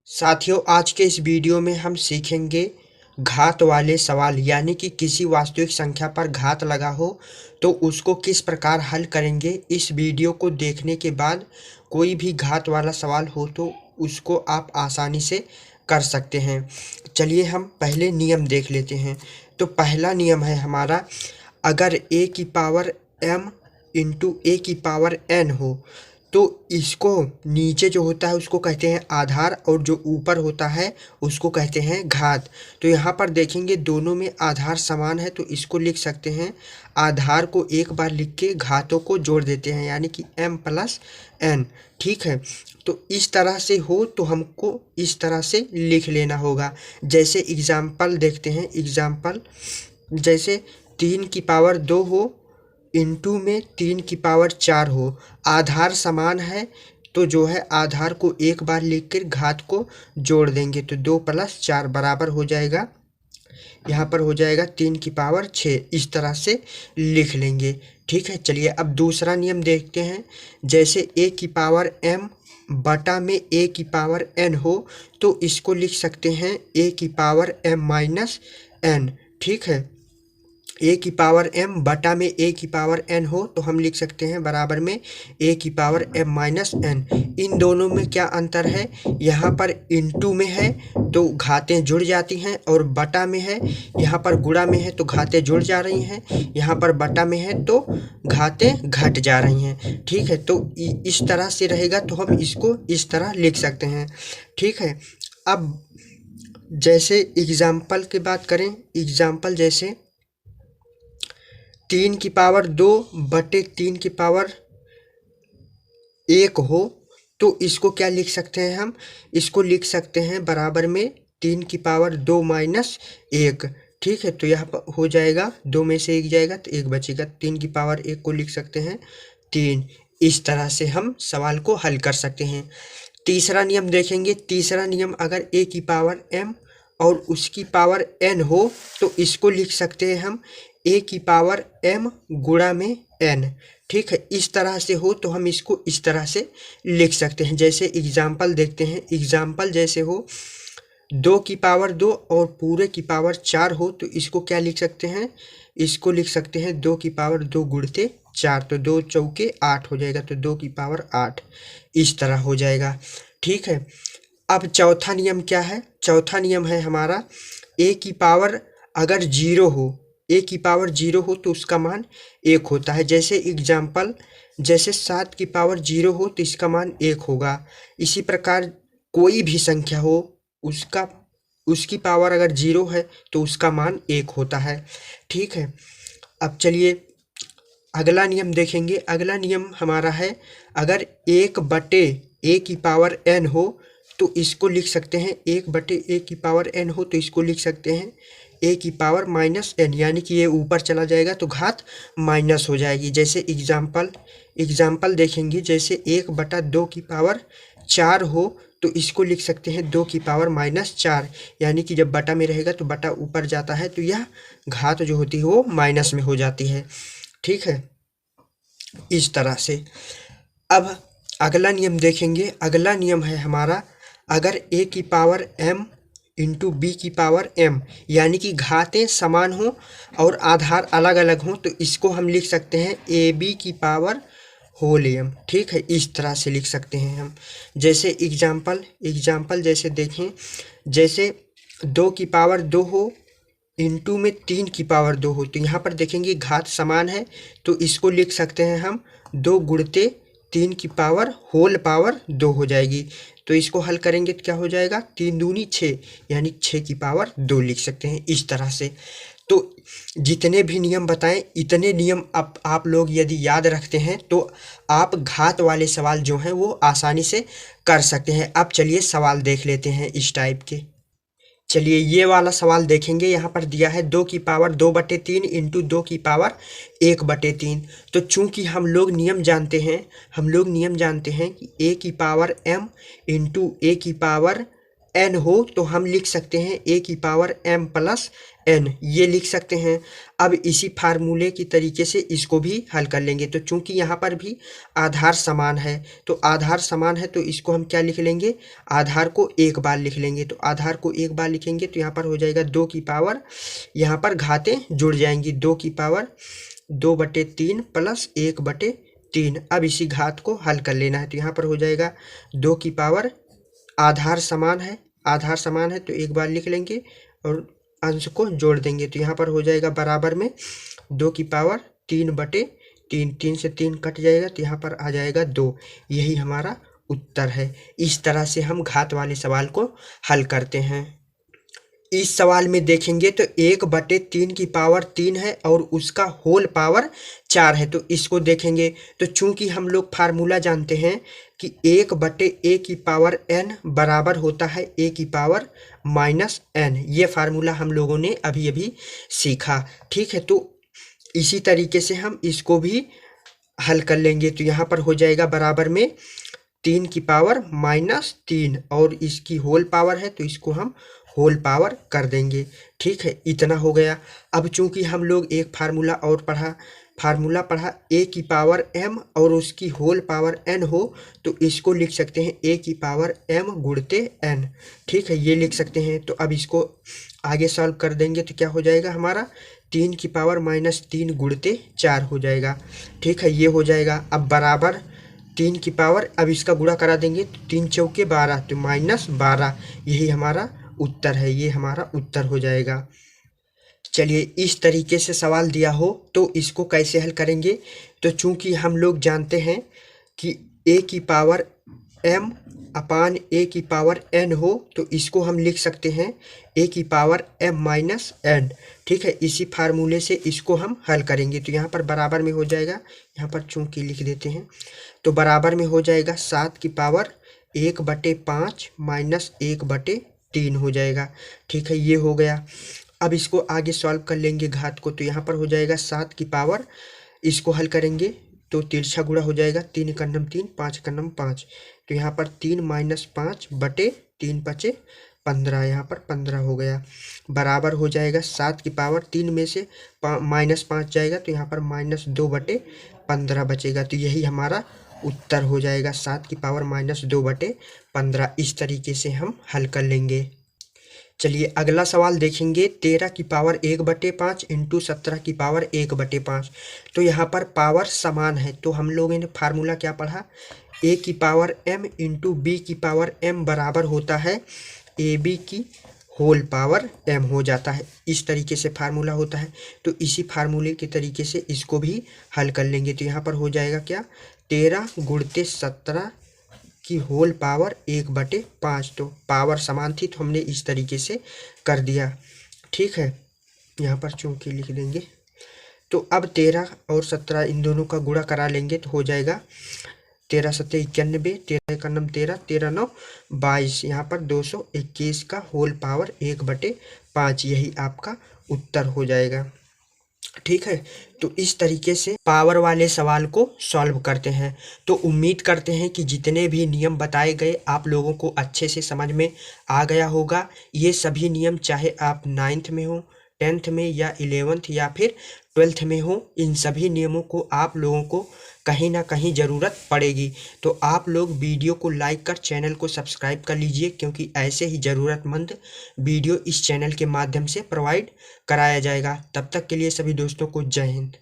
साथियों, आज के इस वीडियो में हम सीखेंगे घात वाले सवाल, यानी कि किसी वास्तविक संख्या पर घात लगा हो तो उसको किस प्रकार हल करेंगे। इस वीडियो को देखने के बाद कोई भी घात वाला सवाल हो तो उसको आप आसानी से कर सकते हैं। चलिए हम पहले नियम देख लेते हैं। तो पहला नियम है हमारा, अगर a की पावर m इंटू a की पावर n हो तो इसको नीचे जो होता है उसको कहते हैं आधार और जो ऊपर होता है उसको कहते हैं घात। तो यहाँ पर देखेंगे दोनों में आधार समान है तो इसको लिख सकते हैं, आधार को एक बार लिख के घातों को जोड़ देते हैं यानी कि m प्लस n। ठीक है, तो इस तरह से हो तो हमको इस तरह से लिख लेना होगा। जैसे एग्जाम्पल देखते हैं, एग्जाम्पल जैसे 3 की पावर 2 हो इंटू में 3 की पावर 4 हो, आधार समान है तो जो है आधार को एक बार लिख कर घात को जोड़ देंगे तो 2 प्लस 4 बराबर हो जाएगा, यहाँ पर हो जाएगा 3 की पावर 6। इस तरह से लिख लेंगे। ठीक है, चलिए अब दूसरा नियम देखते हैं। जैसे a की पावर m बटा में a की पावर n हो तो इसको लिख सकते हैं a की पावर m माइनस n। ठीक है, a की पावर m बटा में a की पावर n हो तो हम लिख सकते हैं बराबर में a की पावर m माइनस n। इन दोनों में क्या अंतर है, यहाँ पर इंटू में है तो घातें जुड़ जाती हैं और बटा में है, यहाँ पर गुणा में है तो घातें जुड़ जा रही हैं, यहाँ पर बटा में है तो घातें घट जा रही हैं। ठीक है, तो इस तरह से रहेगा तो हम इसको इस तरह लिख सकते हैं। ठीक है, अब जैसे एग्जाम्पल की बात करें, एग्जाम्पल जैसे 3 की पावर 2 बटे 3 की पावर 1 हो तो इसको क्या लिख सकते हैं, हम इसको लिख सकते हैं बराबर में 3 की पावर 2 माइनस 1। ठीक है, तो यहाँ पर हो जाएगा 2 में से 1 जाएगा तो 1 बचेगा, 3 की पावर 1 को लिख सकते हैं 3। इस तरह से हम सवाल को हल कर सकते हैं। तीसरा नियम देखेंगे। तीसरा नियम, अगर a की पावर m और उसकी पावर n हो तो इसको लिख सकते हैं हम a की पावर m गुणा में n। ठीक है, इस तरह से हो तो हम इसको इस तरह से लिख सकते हैं। जैसे एग्जाम्पल देखते हैं, एग्जाम्पल जैसे हो 2 की पावर 2 और पूरे की पावर 4 हो तो इसको क्या लिख सकते हैं, इसको लिख सकते हैं 2 की पावर 2 गुणते 4 तो 2 चौके 8 हो जाएगा तो 2 की पावर 8। इस तरह हो जाएगा। ठीक है, अब चौथा नियम क्या है, चौथा नियम है हमारा, a की पावर अगर 0 हो, a की पावर 0 हो तो उसका मान 1 होता है। जैसे एग्जाम्पल जैसे 7 की पावर 0 हो तो इसका मान 1 होगा। इसी प्रकार कोई भी संख्या हो उसकी पावर अगर 0 है तो उसका मान 1 होता है। ठीक है, अब चलिए अगला नियम देखेंगे। अगला नियम हमारा है, अगर 1 बटे a की पावर n हो तो इसको लिख सकते हैं 1 बटे a की पावर n हो तो इसको लिख सकते हैं a की पावर माइनस n, यानी कि ये ऊपर चला जाएगा तो घात माइनस हो जाएगी। जैसे एग्जाम्पल देखेंगे, जैसे 1 बटा 2 की पावर 4 हो तो इसको लिख सकते हैं 2 की पावर माइनस 4, यानी कि जब बटा में रहेगा तो बटा ऊपर जाता है तो यह घात जो होती है वो माइनस में हो जाती है। ठीक है, इस तरह से। अब अगला नियम देखेंगे। अगला नियम है हमारा, अगर a की पावर m इंटू बी की पावर m, यानी कि घातें समान हों और आधार अलग अलग हों तो इसको हम लिख सकते हैं ab की पावर होल m। ठीक है, इस तरह से लिख सकते हैं हम। जैसे एग्जाम्पल जैसे देखें, जैसे 2 की पावर 2 हो इंटू में 3 की पावर 2 हो तो यहाँ पर देखेंगे घात समान है तो इसको लिख सकते हैं हम 2 गुणते 3 की पावर होल पावर 2 हो जाएगी। तो इसको हल करेंगे तो क्या हो जाएगा, 3 दूनी 6, यानी 6 की पावर 2 लिख सकते हैं इस तरह से। तो जितने भी नियम बताएं इतने नियम आप लोग यदि याद रखते हैं तो आप घात वाले सवाल जो हैं वो आसानी से कर सकते हैं। अब चलिए सवाल देख लेते हैं इस टाइप के। चलिए ये वाला सवाल देखेंगे। यहाँ पर दिया है 2 की पावर 2 बटे 3 इंटू 2 की पावर 1 बटे 3। तो चूंकि हम लोग नियम जानते हैं कि a की पावर m इंटू a की पावर n हो तो हम लिख सकते हैं a की पावर m प्लस n, ये लिख सकते हैं। अब इसी फार्मूले की तरीके से इसको भी हल कर लेंगे। तो चूंकि यहाँ पर भी आधार समान है, तो आधार समान है तो इसको हम क्या लिख लेंगे, आधार को एक बार लिख लेंगे। तो आधार को एक बार लिखेंगे तो यहाँ पर हो जाएगा 2 की पावर, यहाँ पर घातें जुड़ जाएंगी, 2 की पावर 2/3 प्लस 1/3। अब इसी घात को हल कर लेना है। तो यहाँ पर हो जाएगा 2 की पावर, आधार समान है, आधार समान है तो एक बार लिख लेंगे और अंश को जोड़ देंगे। तो यहाँ पर हो जाएगा बराबर में 2 की पावर 3/3, 3 से 3 कट जाएगा तो यहाँ पर आ जाएगा 2। यही हमारा उत्तर है। इस तरह से हम घात वाले सवाल को हल करते हैं। इस सवाल में देखेंगे तो 1/3 की पावर 3 है और उसका होल पावर 4 है। तो इसको देखेंगे तो चूंकि हम लोग फार्मूला जानते हैं कि 1/a की पावर n बराबर होता है a की पावर माइनस n, ये फार्मूला हम लोगों ने अभी अभी सीखा। ठीक है, तो इसी तरीके से हम इसको भी हल कर लेंगे। तो यहाँ पर हो जाएगा बराबर में 3 की पावर -3 और इसकी होल पावर है तो इसको हम होल पावर कर देंगे। ठीक है, इतना हो गया। अब चूंकि हम लोग एक फार्मूला और फार्मूला पढ़ा a की पावर m और उसकी होल पावर n हो तो इसको लिख सकते हैं a की पावर m गुणते n। ठीक है, ये लिख सकते हैं। तो अब इसको आगे सॉल्व कर देंगे तो क्या हो जाएगा हमारा 3 की पावर -3 गुणते 4 हो जाएगा। ठीक है, ये हो जाएगा। अब बराबर 3 की पावर, अब इसका गुणा करा देंगे तो 3 चौके 12 तो -12, यही हमारा उत्तर है, ये हमारा उत्तर हो जाएगा। चलिए, इस तरीके से सवाल दिया हो तो इसको कैसे हल करेंगे। तो चूंकि हम लोग जानते हैं कि a की पावर m अपान a की पावर n हो तो इसको हम लिख सकते हैं a की पावर m माइनस n। ठीक है, इसी फार्मूले से इसको हम हल करेंगे। तो यहाँ पर बराबर में हो जाएगा, यहाँ पर चूंकि लिख देते हैं तो बराबर में हो जाएगा 7 की पावर 1/5 माइनस 1/3 हो जाएगा। ठीक है, ये हो गया। अब इसको आगे सॉल्व कर लेंगे घात को। तो यहाँ पर हो जाएगा 7 की पावर, इसको हल करेंगे तो तिरछा गुणा हो जाएगा, 3 का नम 3, 5 का नम 5। तो यहाँ पर 3 - 5/3 × 15, यहाँ पर 15 हो गया। बराबर हो जाएगा 7 की पावर 3 में से -5 जाएगा तो यहाँ पर -2/15 बचेगा। तो यही हमारा उत्तर हो जाएगा, 7 की पावर -2/15। इस तरीके से हम हल कर लेंगे। चलिए अगला सवाल देखेंगे, 13 की पावर 1/5 इंटू 17 की पावर 1/5। तो यहाँ पर पावर समान है तो हम लोगों ने फार्मूला क्या पढ़ा, a की पावर m इंटू b की पावर m बराबर होता है ab की होल पावर m हो जाता है। इस तरीके से फार्मूला होता है। तो इसी फार्मूले के तरीके से इसको भी हल कर लेंगे। तो यहाँ पर हो जाएगा क्या, 13 गुणते 17 की होल पावर 1/5। तो पावर समान थी तो हमने इस तरीके से कर दिया। ठीक है, यहाँ पर चूंकि लिख देंगे। तो अब 13 और 17 इन दोनों का गुणा करा लेंगे तो हो जाएगा 13 × 7 = 91, 13 का नम 13, 13 9 22, यहाँ पर 221 का होल पावर 1/5, यही आपका उत्तर हो जाएगा। ठीक है, तो इस तरीके से पावर वाले सवाल को सॉल्व करते हैं। तो उम्मीद करते हैं कि जितने भी नियम बताए गए आप लोगों को अच्छे से समझ में आ गया होगा। ये सभी नियम चाहे आप 9th में हो, 10th में या 11th या फिर 12th में हो, इन सभी नियमों को आप लोगों को कहीं ना कहीं ज़रूरत पड़ेगी। तो आप लोग वीडियो को लाइक कर चैनल को सब्सक्राइब कर लीजिए, क्योंकि ऐसे ही ज़रूरतमंद वीडियो इस चैनल के माध्यम से प्रोवाइड कराया जाएगा। तब तक के लिए सभी दोस्तों को जय हिंद।